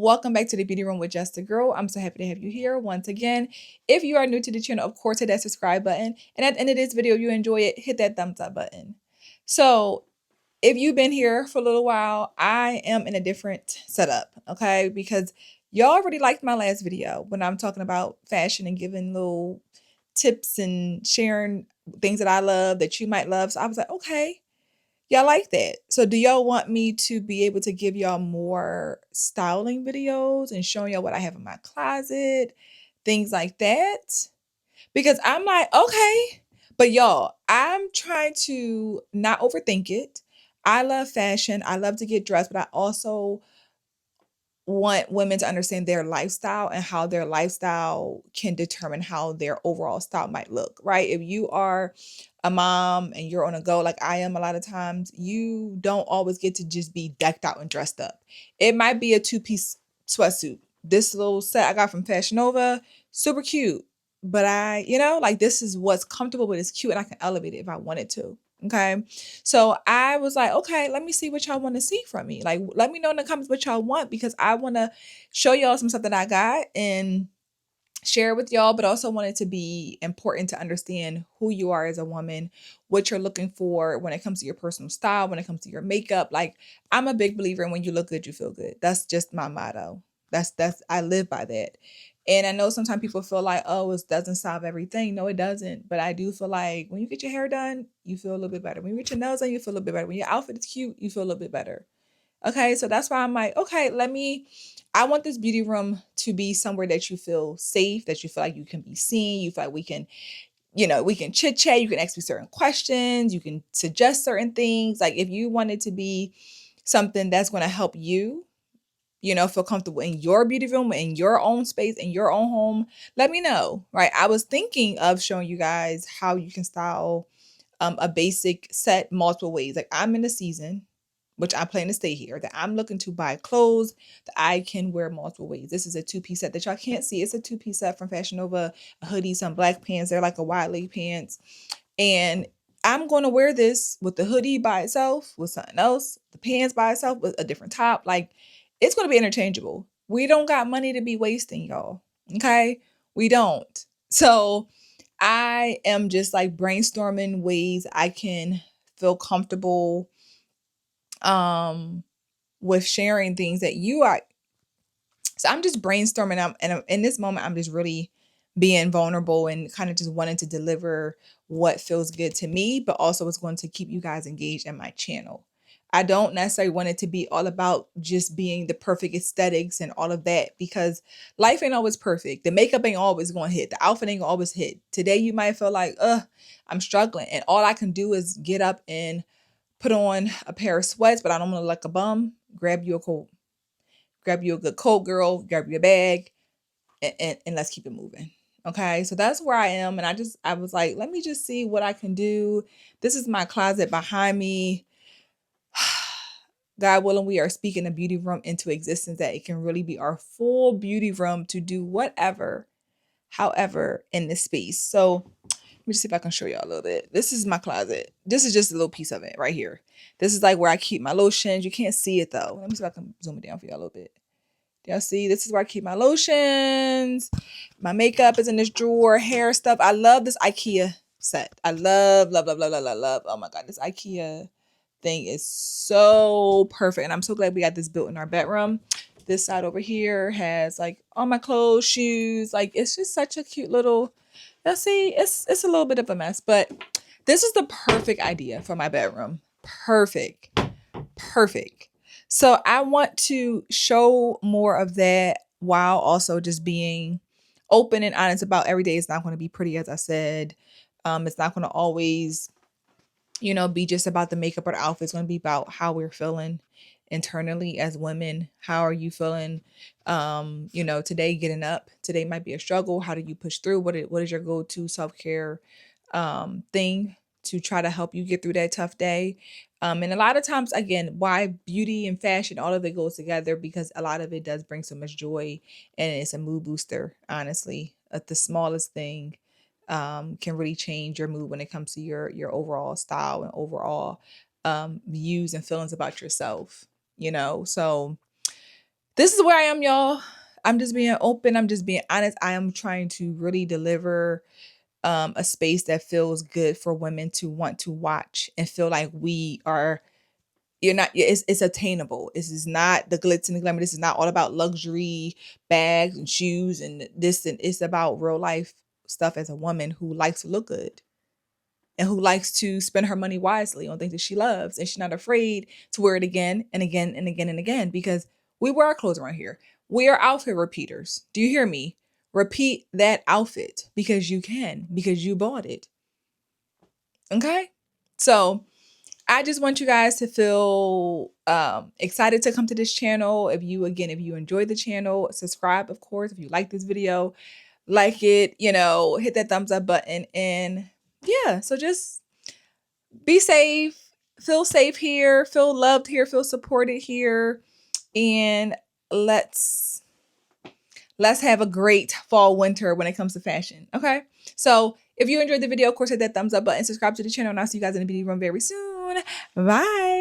welcome back to the Beauty Room with Just a Girl. I'm so happy to have you here once again. If you are new to the channel, of course, hit that subscribe button. And at the end of this video, if you enjoy it, hit that thumbs up button. So if you've been here for a little while, I am in a different setup, okay? Because y'all already liked my last video when I'm talking about fashion and giving little tips and sharing things that I love that you might love. So I was like, okay, y'all like that. So do y'all want me to be able to give y'all more styling videos and showing y'all what I have in my closet, things like that? Because I'm like, okay, but y'all, I'm trying to not overthink it. I love fashion. I love to get dressed, but I also want women to understand their lifestyle and how their lifestyle can determine how their overall style might look, right? If you are a mom and you're on a go like I am a lot of times, you don't always get to just be decked out and dressed up. It might be a two-piece sweatsuit. This little set I got from Fashion Nova, super cute. But like this is what's comfortable, but it's cute and I can elevate it if I wanted to. Okay. So I was like, okay, let me see what y'all want to see from me. Like, let me know in the comments what y'all want because I want to show y'all some stuff that I got and share it with y'all, but also want it to be important to understand who you are as a woman, what you're looking for when it comes to your personal style, when it comes to your makeup. Like, I'm a big believer in when you look good, you feel good. That's just my motto. That's I live by that. And I know sometimes people feel like, oh, it doesn't solve everything. No, it doesn't. But I do feel like when you get your hair done, you feel a little bit better. When you get your nails done, you feel a little bit better. When your outfit is cute, you feel a little bit better. Okay, so that's why I'm like, okay, I want this beauty room to be somewhere that you feel safe, that you feel like you can be seen, you feel like we can chit chat, you can ask me certain questions, you can suggest certain things. Like if you want it to be something that's going to help you, feel comfortable in your beauty room, in your own space, in your own home, let me know, right? I was thinking of showing you guys how you can style a basic set multiple ways. Like I'm in the season, which I plan to stay here, that I'm looking to buy clothes that I can wear multiple ways. This is a two-piece set that y'all can't see. It's a two-piece set from Fashion Nova, a hoodie, some black pants. They're like a wide leg pants. And I'm going to wear this with the hoodie by itself, with something else, the pants by itself, with a different top. Like, it's going to be interchangeable. We don't got money to be wasting, y'all. Okay? We don't. So I am just like brainstorming ways I can feel comfortable with sharing things that you are. So I'm just brainstorming. And in this moment, I'm just really being vulnerable and kind of just wanting to deliver what feels good to me, but also is going to keep you guys engaged in my channel. I don't necessarily want it to be all about just being the perfect aesthetics and all of that because life ain't always perfect. The makeup ain't always going to hit. The outfit ain't always hit. Today you might feel like, I'm struggling. And all I can do is get up and put on a pair of sweats, but I don't want to look like a bum. Grab you a good coat, girl, grab your bag, and let's keep it moving. Okay, so that's where I am. And I was like, let me just see what I can do. This is my closet behind me. God willing, we are speaking a beauty room into existence that it can really be our full beauty room to do whatever, however, in this space. So let me just see if I can show y'all a little bit. This is my closet. This is just a little piece of it right here. This is like where I keep my lotions. You can't see it though. Let me see if I can zoom it down for y'all a little bit. Y'all see, this is where I keep my lotions. My makeup is in this drawer, hair stuff. I love this IKEA set. I love, love, love, love, love, love, love. Oh my God, this IKEA thing is so perfect. And I'm so glad we got this built in our bedroom. This side over here has like all my clothes, shoes. Like it's just such a cute little, you'll see, it's a little bit of a mess, but this is the perfect idea for my bedroom. Perfect. Perfect. So I want to show more of that while also just being open and honest about every day. It's not going to be pretty, as I said. It's not going to always, be just about the makeup or the outfit. It's going to be about how we're feeling internally as women. How are you feeling? Today getting up. Today might be a struggle. How do you push through? What is your go-to self-care thing to try to help you get through that tough day? And a lot of times, again, why beauty and fashion, all of it goes together because a lot of it does bring so much joy and it's a mood booster, honestly. The smallest thing can really change your mood when it comes to your overall style and overall views and feelings about yourself, So this is where I am, y'all. I'm just being open. I'm just being honest. I am trying to really deliver a space that feels good for women to want to watch and feel like we are. You're not. It's attainable. This is not the glitz and the glamour. This is not all about luxury bags and shoes and this. And it's about real life stuff as a woman who likes to look good and who likes to spend her money wisely on things that she loves, and she's not afraid to wear it again and again and again and again, because we wear our clothes around here. We are outfit repeaters. Do you hear me? Repeat that outfit because you can, because you bought it. Okay? So I just want you guys to feel excited to come to this channel. If you enjoyed the channel, subscribe, of course. If you like this video, like it, hit that thumbs up button. And yeah, so just be safe, feel safe here, feel loved here, feel supported here. And let's have a great fall, winter when it comes to fashion. Okay. So if you enjoyed the video, of course, hit that thumbs up button, subscribe to the channel, and I'll see you guys in the beauty room very soon. Bye.